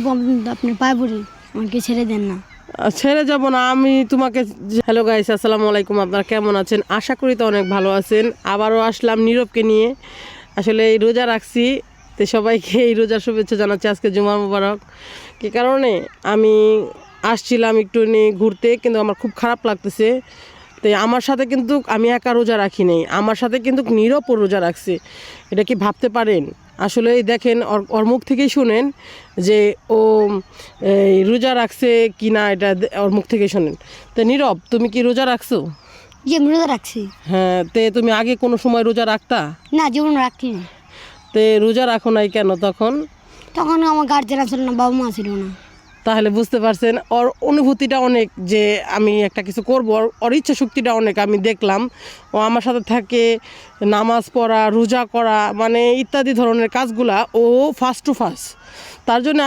আপনি পায়ে পড়ি, আমাকে ছেড়ে দেন না। ছেড়ে যাব না আমি তোমাকে। হ্যালো গাইস, আসসালামু আলাইকুম। আপনারা কেমন আছেন? আশা করি তো অনেক ভালো আছেন। আবারও আসলাম নীরবকে নিয়ে। আসলে এই রোজা রাখছি, তো সবাইকে এই রোজার শুভেচ্ছা জানাচ্ছি। আজকে জুমা মুবারক। কী কারণে আমি আসছিলাম একটু নিয়ে ঘুরতে, কিন্তু আমার খুব খারাপ লাগতেছে। তো আমার সাথে কিন্তু আমি একা রোজা রাখি নাই, আমার সাথে কিন্তু নীরবও রোজা রাখছে। এটা কি ভাবতে পারেন? আসলে এই দেখেন, ওর মুখ থেকেই শুনেন যে ও এই রোজা রাখছে কি না, এটা ওর মুখ থেকেই শোনেন। তো নীরব, তুমি কি রোজা রাখছো? যে আমি রোজা রাখছি। হ্যাঁ, তে তুমি আগে কোনো সময় রোজা রাখতা? না, জীবন রাখি না। তে রোজা রাখো নাই কেন তখন? তখন আমার গার্জেন ছিল না, বাবা মা ছিল না। তাহলে বুঝতে পারছেন ওর অনুভূতিটা অনেক, যে আমি একটা কিছু করবো। ওর ইচ্ছা শক্তিটা অনেক আমি দেখলাম। ও আমার সাথে থাকে, নামাজ পড়া, রোজা করা, মানে ইত্যাদি ধরনের কাজগুলা ও ফার্স্ট টু ফার্স্ট। তার জন্য